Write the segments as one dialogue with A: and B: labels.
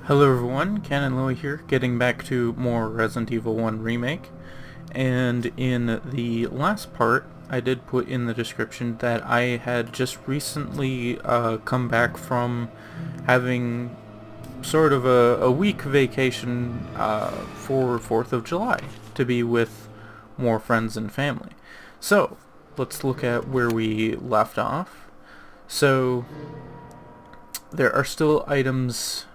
A: Hello everyone, Canon Louie here, getting back to more Resident Evil 1 Remake. And in the last part, I did put in the description that I had just recently come back from having sort of a week vacation for 4th of July to be with more friends and family. So, let's look at where we left off. So, there are still items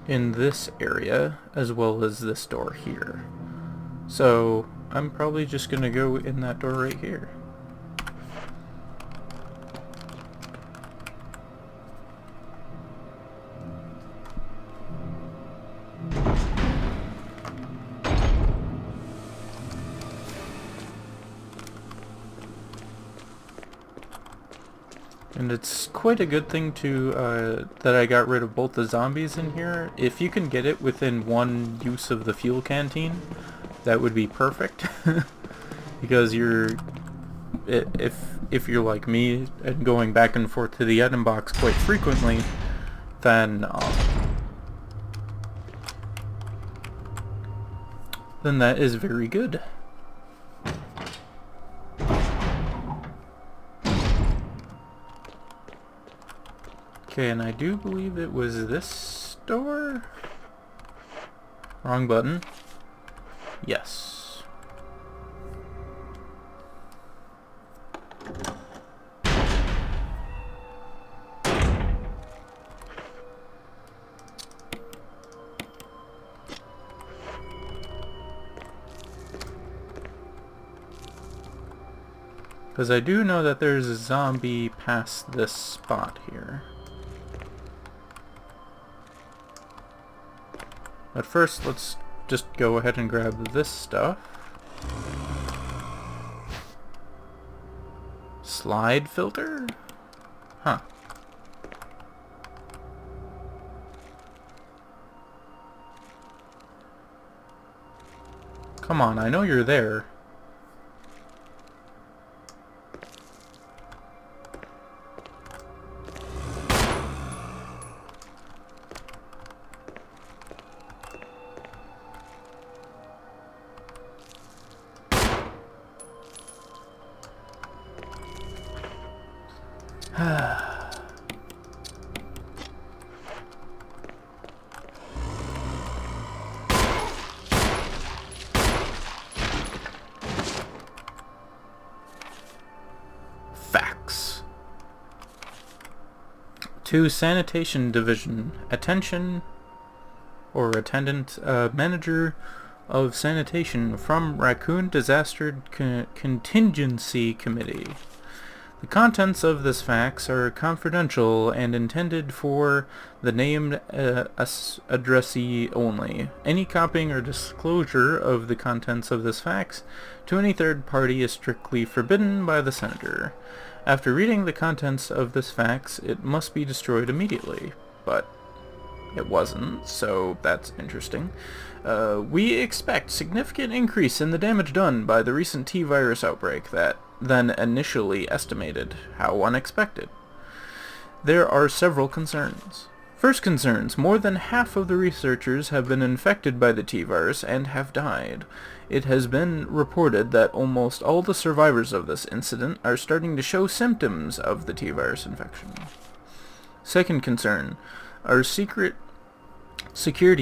A: in this area as well as this door here. So I'm probably just gonna go in that door right here. And it's quite a good thing to that I got rid of both the zombies in here. If you can get it within one use of the fuel canteen, that would be perfect. Because if you're like me and going back and forth to the item box quite frequently, then that is very good. Okay, and I do believe it was this door? Wrong button. Yes. Because I do know that there's a zombie past this spot here. But first, let's just go ahead and grab this stuff. Slide filter? Huh. Come on, I know you're there. Facts. To Sanitation Division. Attention, or attendant, manager of sanitation from Raccoon Disaster Contingency Committee. The contents of this fax are confidential and intended for the named addressee only. Any copying or disclosure of the contents of this fax to any third party is strictly forbidden by the Senator. After reading the contents of this fax, it must be destroyed immediately. But it wasn't, so that's interesting. We expect significant increase in the damage done by the recent T-virus outbreak than initially estimated. How unexpected. There are several concerns. First concerns, more than half of the researchers have been infected by the T-virus and have died. It has been reported that almost all the survivors of this incident are starting to show symptoms of the T-virus infection. Second concern, our security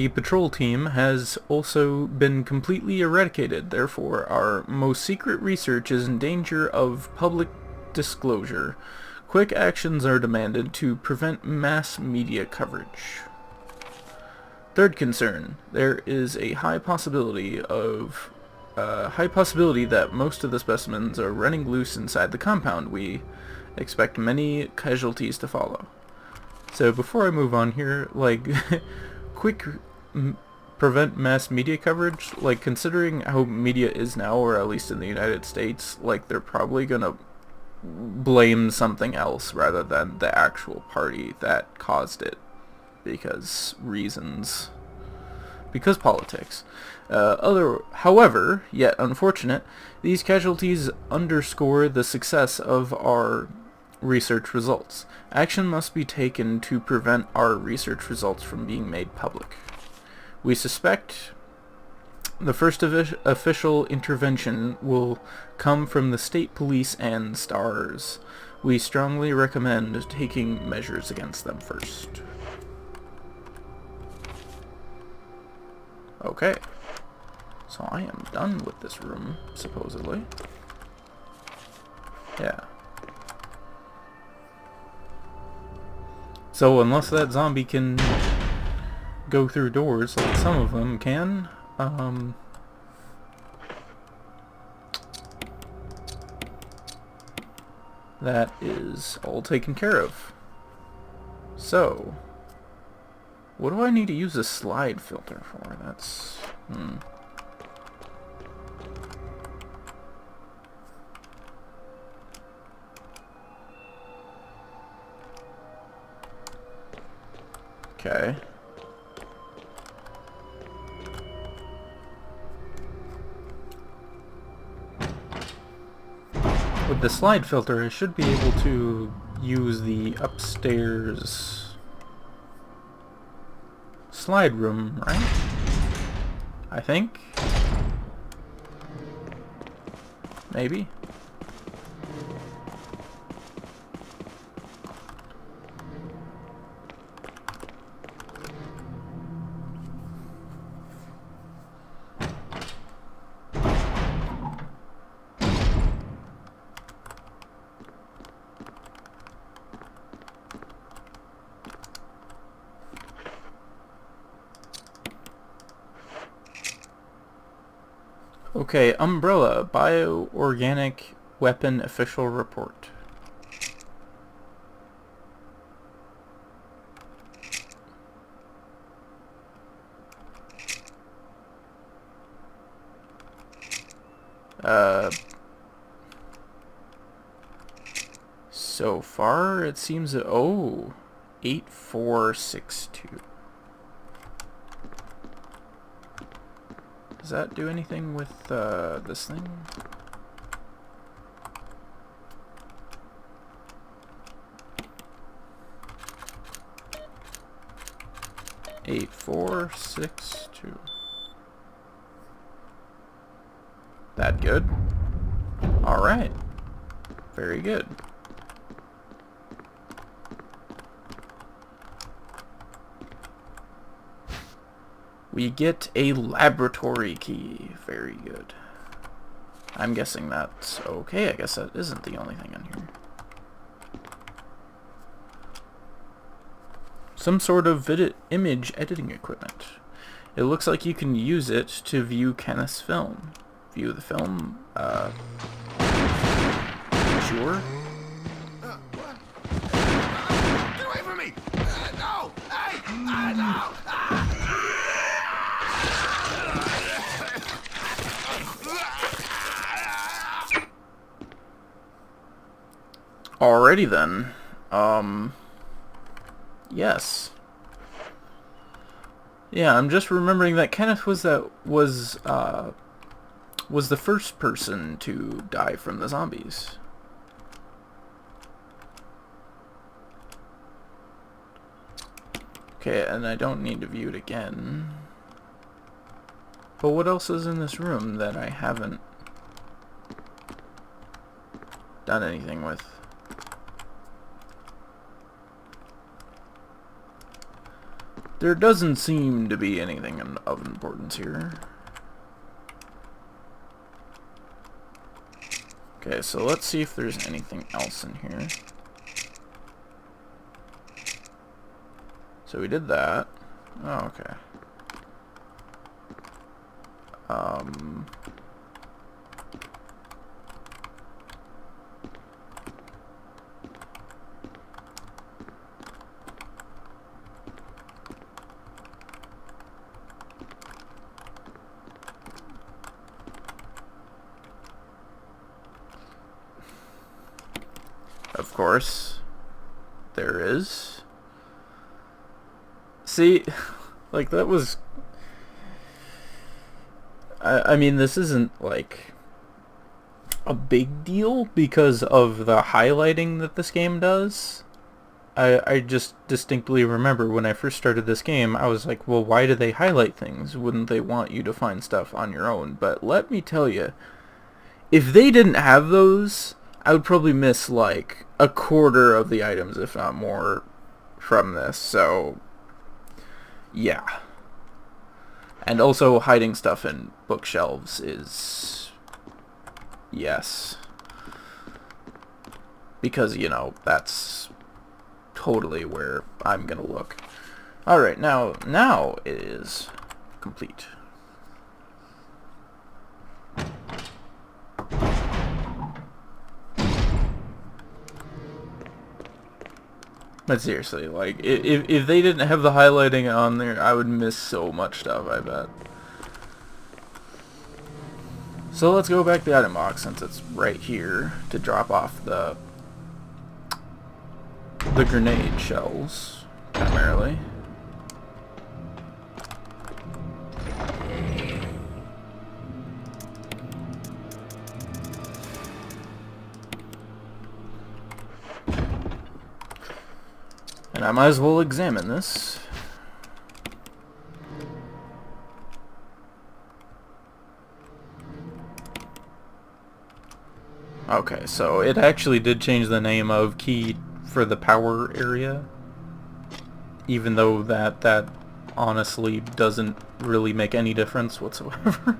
A: patrol team has also been completely eradicated. Therefore, our most secret research is in danger of public disclosure. Quick actions are demanded to prevent mass media coverage. Third concern, there is a high possibility that most of the specimens are running loose inside the compound. We expect many casualties to follow. So before I move on here, like, quick prevent mass media coverage, like, considering how media is now, or at least in the United States, like, they're probably gonna blame something else rather than the actual party that caused it, because politics. However, yet unfortunate, these casualties underscore the success of our research results. Action must be taken to prevent our research results from being made public. We suspect the first official intervention will come from the state police and STARS. We strongly recommend taking measures against them first. Okay. So I am done with this room, supposedly. Yeah. So unless that zombie can go through doors like some of them can, that is all taken care of. So, what do I need to use a slide filter for? That's... Okay. With the slide filter, I should be able to use the upstairs slide room, right? I think. Maybe. Okay, Umbrella, Bioorganic Weapon Official Report. So far, it seems that... Oh, 8462. Does that do anything with this thing? Eight, 4, 6, 2. That good? Alright. Very good. We get a laboratory key. Very good. I'm guessing that's okay. I guess that isn't the only thing in here. Some sort of image editing equipment. It looks like you can use it to view Kenneth's film. View the film? Sure.
B: What? Get away from me! No! Hey! No!
A: Alrighty then. Yes. Yeah, I'm just remembering that Kenneth was the first person to die from the zombies. Okay, and I don't need to view it again. But what else is in this room that I haven't done anything with? There doesn't seem to be anything of importance here. Okay, so let's see if there's anything else in here. So we did that. Oh, okay. Of course, there is. See, like that was... I mean, this isn't like a big deal because of the highlighting that this game does. I just distinctly remember when I first started this game, I was like, well, why do they highlight things? Wouldn't they want you to find stuff on your own? But let me tell you, if they didn't have those, I would probably miss like a quarter of the items, if not more, from this. So, yeah. And also hiding stuff in bookshelves is... yes. Because, you know, that's totally where I'm gonna look. Alright, now it is complete. But seriously, like, if they didn't have the highlighting on there, I would miss so much stuff, I bet. So let's go back to the item box, since it's right here, to drop off the grenade shells, primarily. And I might as well examine this. Okay, so it actually did change the name of key for the power area, even though that honestly doesn't really make any difference whatsoever.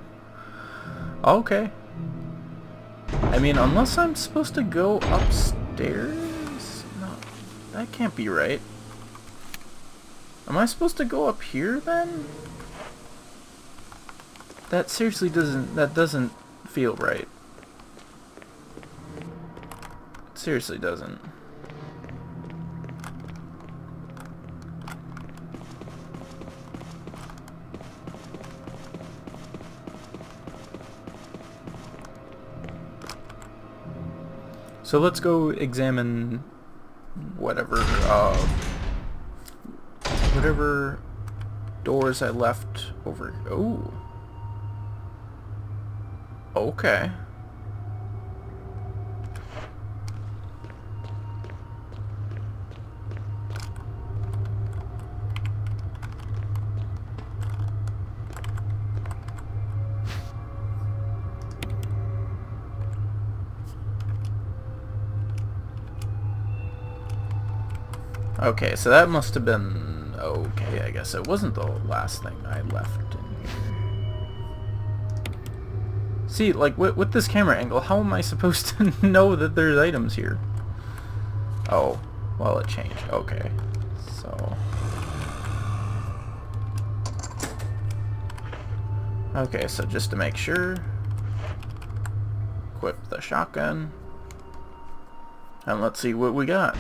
A: Okay. I mean, unless I'm supposed to go upstairs? No, that can't be right. Am I supposed to go up here then? That seriously doesn't feel right. It seriously doesn't. So let's go examine whatever doors I left over. Oh. Okay. Okay, so that must have been okay, I guess. It wasn't the last thing I left in here. See, like, with this camera angle, how am I supposed to know that there's items here? Oh, well, it changed. Okay, so... okay, so just to make sure, equip the shotgun, and let's see what we got.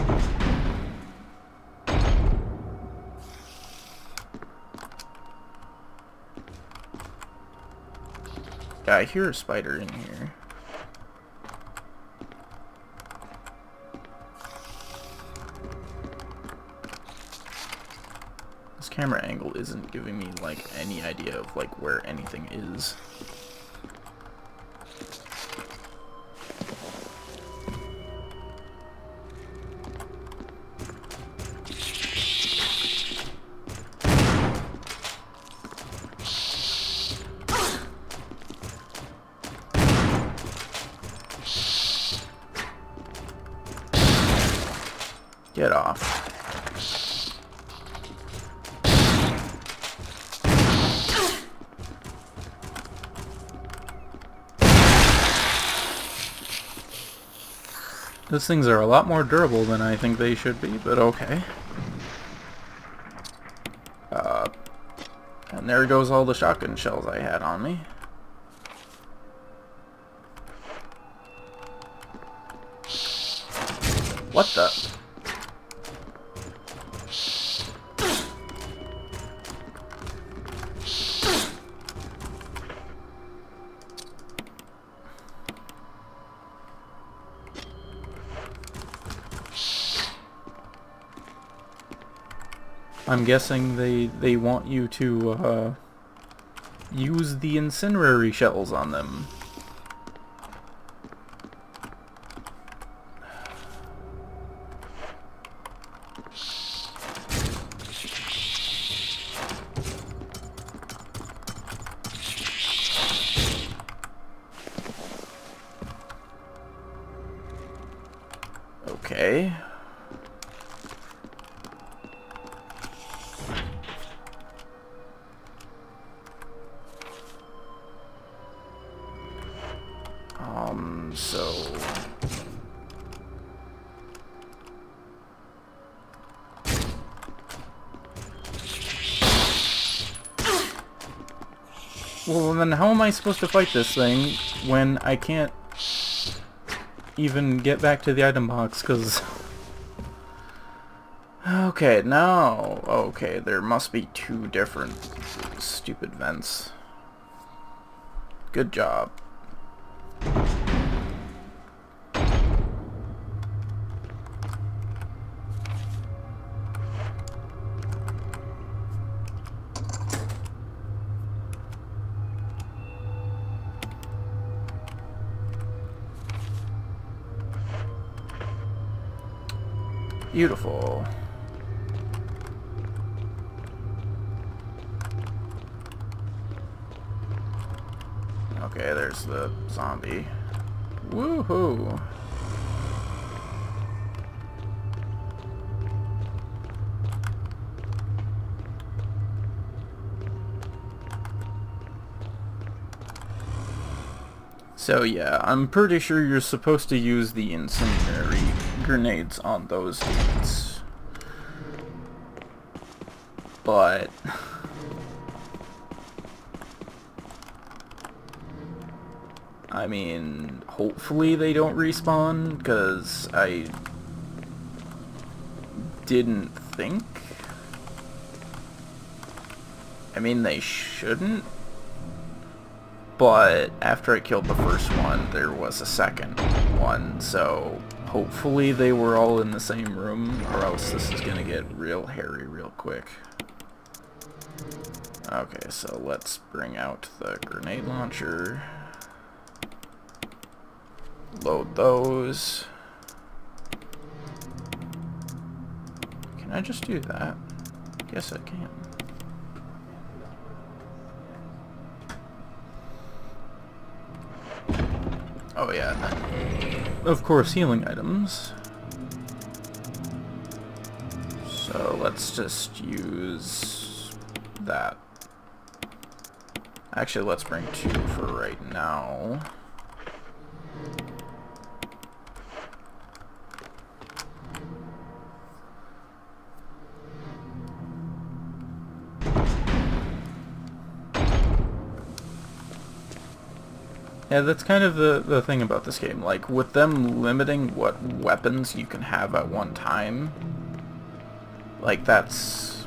A: Yeah, I hear a spider in here. This camera angle isn't giving me, like, any idea of, like, where anything is. Get off. Those things are a lot more durable than I think they should be, but okay. And there goes all the shotgun shells I had on me. What the? I'm guessing they want you to use the incendiary shells on them. Okay. So... Well, then how am I supposed to fight this thing when I can't even get back to the item box, because... Okay, now... Okay, there must be two different stupid vents. Good job. Beautiful. Okay, there's the zombie. Woohoo! So yeah, I'm pretty sure you're supposed to use the incendiary grenades on those dudes. But... I mean, hopefully they don't respawn, because I didn't think. I mean, they shouldn't. But after I killed the first one, there was a second one, so hopefully they were all in the same room, or else this is gonna get real hairy real quick. Okay, so let's bring out the grenade launcher. Load those. Can I just do that? Yes, I can. Oh yeah, and then, of course, healing items. So let's just use that. Actually, let's bring two for right now. Yeah, that's kind of the thing about this game. Like, with them limiting what weapons you can have at one time, like, that's,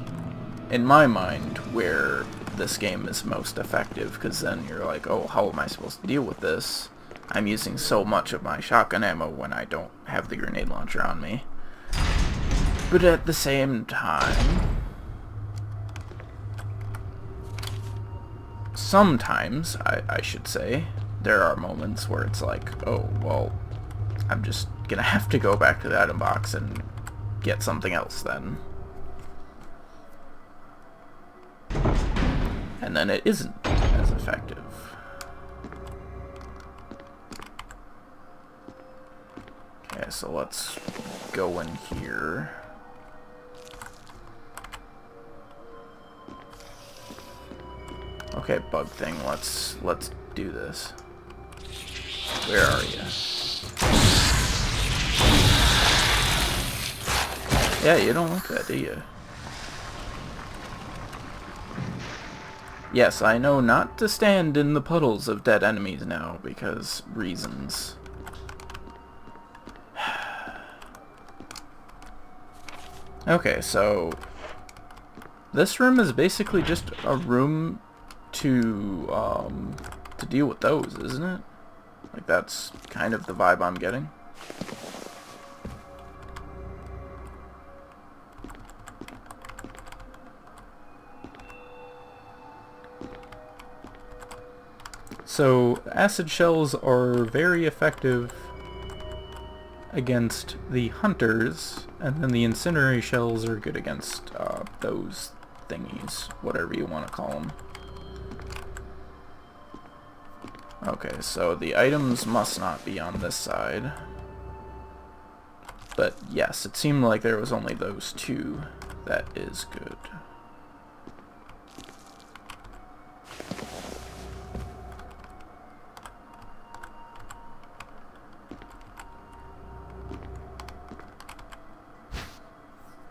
A: in my mind, where this game is most effective, because then you're like, oh, how am I supposed to deal with this? I'm using so much of my shotgun ammo when I don't have the grenade launcher on me. But at the same time... sometimes, I should say, there are moments where it's like, oh, well, I'm just gonna have to go back to the item box and get something else then. And then it isn't as effective. Okay, so let's go in here. Okay, bug thing, let's do this. Where are you? Yeah, you don't like that, do you? Yes, I know not to stand in the puddles of dead enemies now, because reasons. Okay, so... this room is basically just a room to deal with those, isn't it? Like, that's kind of the vibe I'm getting. So, acid shells are very effective against the hunters, and then the incendiary shells are good against those thingies, whatever you want to call them. Okay, so the items must not be on this side. But yes, it seemed like there was only those two. That is good.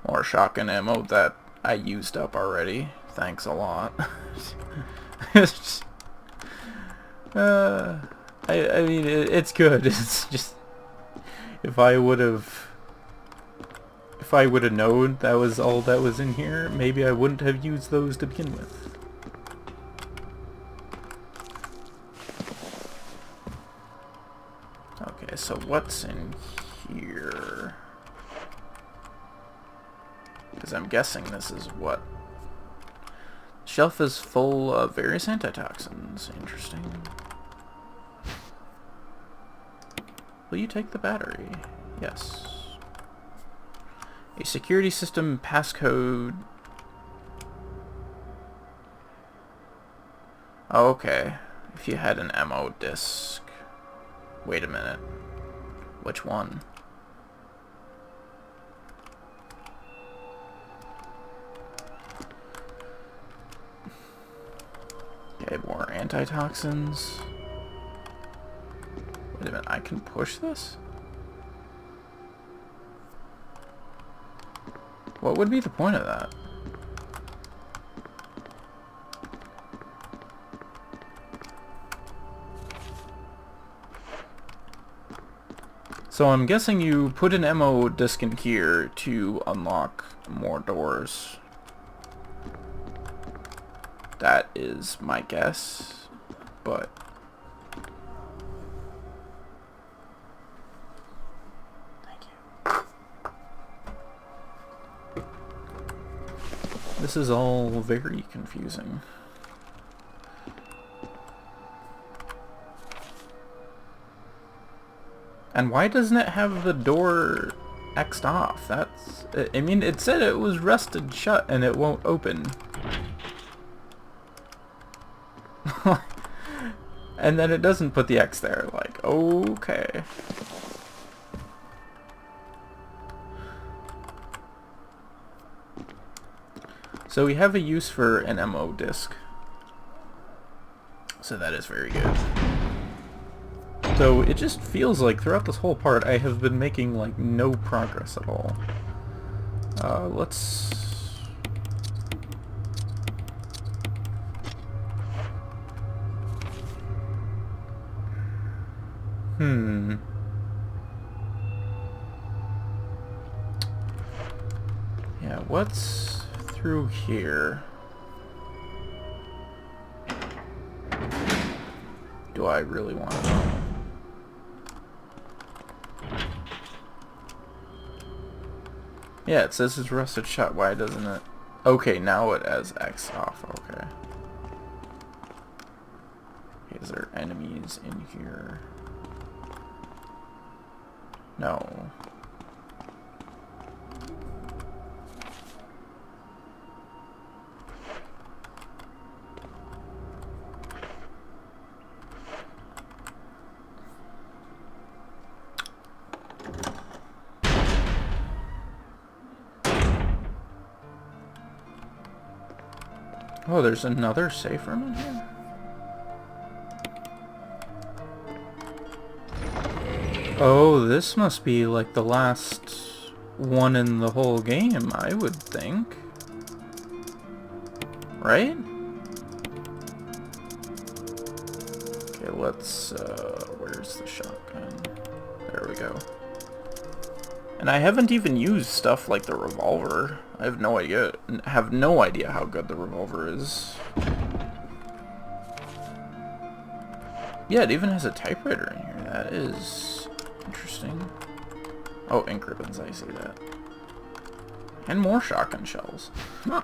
A: More shotgun ammo that I used up already. Thanks a lot. I mean, it's good. It's just, if I would have known that was all that was in here, maybe I wouldn't have used those to begin with. Okay, so what's in here? Because I'm guessing this is what? Shelf is full of various antitoxins. Interesting. Will you take the battery? Yes. A security system passcode. Oh, okay. If you had an ammo disc. Wait a minute. Which one? Okay, more antitoxins. Wait a minute, I can push this? What would be the point of that? So I'm guessing you put an ammo disc in here to unlock more doors. That is my guess, but... Thank you. This is all very confusing. And why doesn't it have the door X'd off? That's... I mean, it said it was rusted shut and it won't open. And then it doesn't put the X there. Like, okay. So we have a use for an ammo disc. So that is very good. So it just feels like throughout this whole part I have been making like no progress at all. Let's... Yeah, what's through here? Do I really want to know? Yeah, it says it's rusted shut. Why doesn't it? Okay, now it has X off. Okay. Is there enemies in here? No. Oh, there's another safe room in here? Oh, this must be like the last one in the whole game, I would think. Right? Okay, let's, where's the shotgun? There we go. And I haven't even used stuff like the revolver. I have no idea how good the revolver is. Yeah, it even has a typewriter in here. That is interesting. Oh, ink ribbons, I see that. And more shotgun shells. Huh.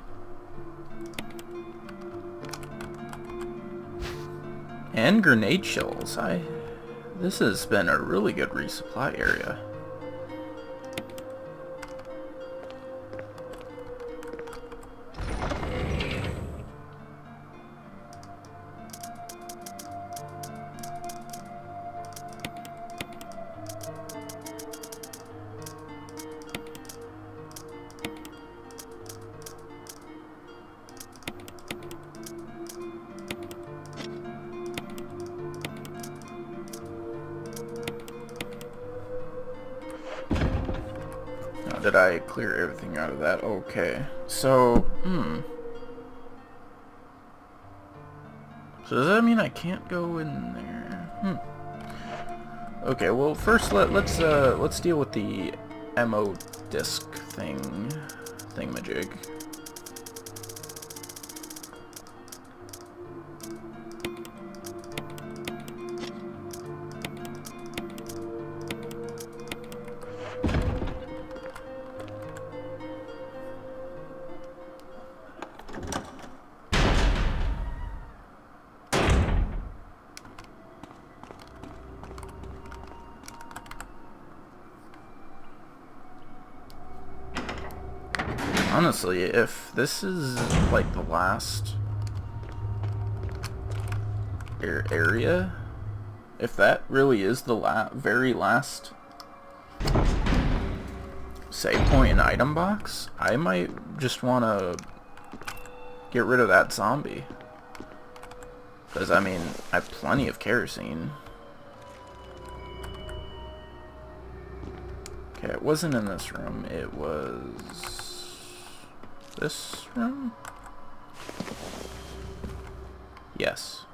A: And grenade shells. This has been a really good resupply area. Did I clear everything out of that? Okay. So, So does that mean I can't go in there? Okay, well first let's deal with the ammo disc thingamajig. Honestly, if this is like the last area, if that really is the very last save point and item box, I might just want to get rid of that zombie. Because, I mean, I have plenty of kerosene. Okay, it wasn't in this room, it was this room? Yes.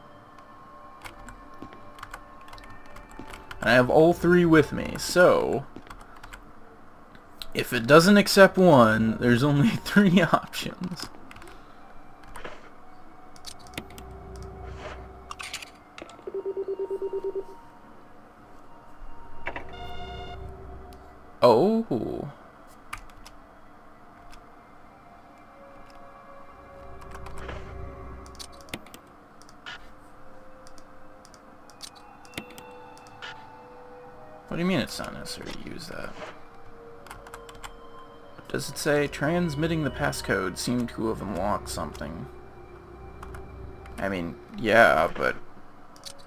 A: And I have all three with me, so if it doesn't accept one, there's only 3 options. Oh. What do you mean it's not necessary to use that? What does it say? Transmitting the passcode seemed to have unlocked something. I mean, yeah, but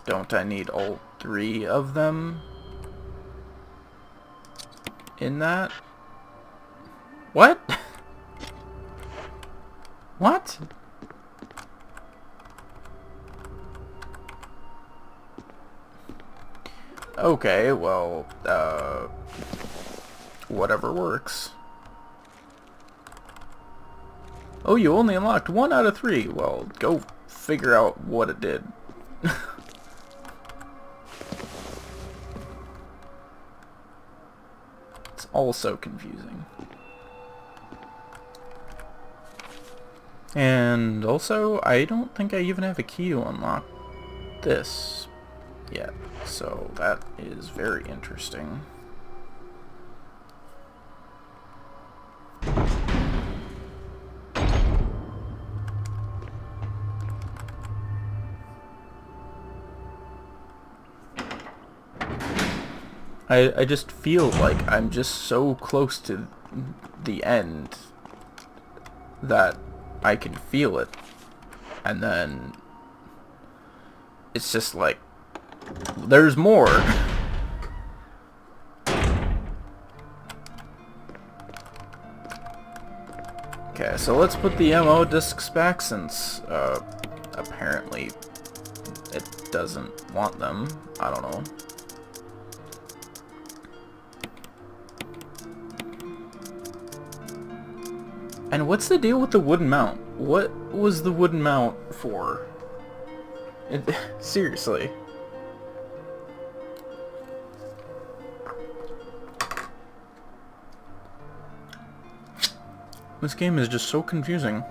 A: don't I need all 3 of them in that? What? What? Okay, well, whatever works. Oh, you only unlocked 1 out of 3. Well, go figure out what it did. It's all so confusing. And also, I don't think I even have a key to unlock this yet. So that is very interesting. I just feel like I'm just so close to the end that I can feel it, and then it's just like there's more. Okay, so let's put the ammo discs back since apparently it doesn't want them. I don't know. And what's the deal with the wooden mount? What was the wooden mount for? Seriously. This game is just so confusing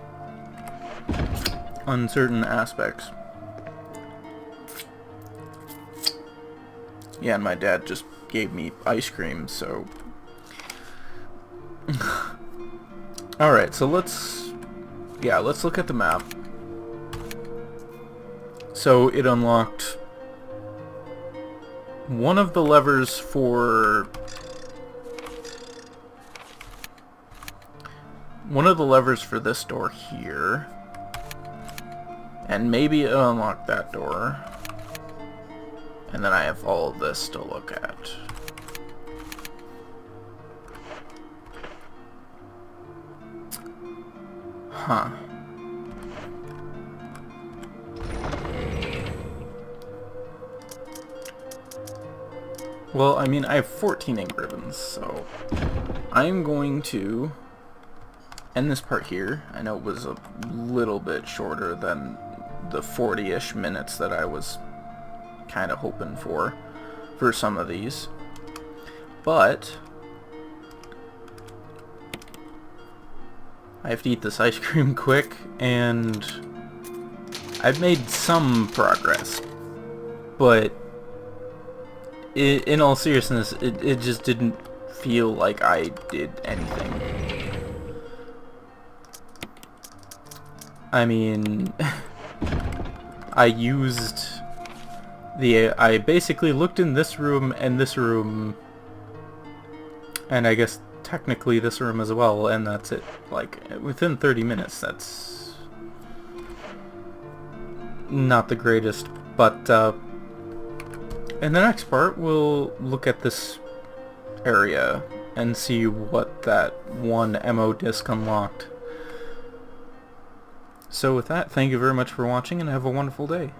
A: on certain aspects. Yeah, and my dad just gave me ice cream, so... Alright, so let's look at the map. So it unlocked one of the levers for... this door here. And maybe it unlocked that door. And then I have all of this to look at. Huh. Well, I mean, I have 14 ink ribbons, so I'm going to end this part here. I know it was a little bit shorter than the 40-ish minutes that I was kind of hoping for some of these. But I have to eat this ice cream quick, and I've made some progress. But in all seriousness, it just didn't feel like I did anything. I mean, I basically looked in this room and this room, and I guess technically this room as well, and that's it. Like, within 30 minutes, that's not the greatest, but in the next part, we'll look at this area and see what that one MO disc unlocked. So with that, thank you very much for watching, and have a wonderful day.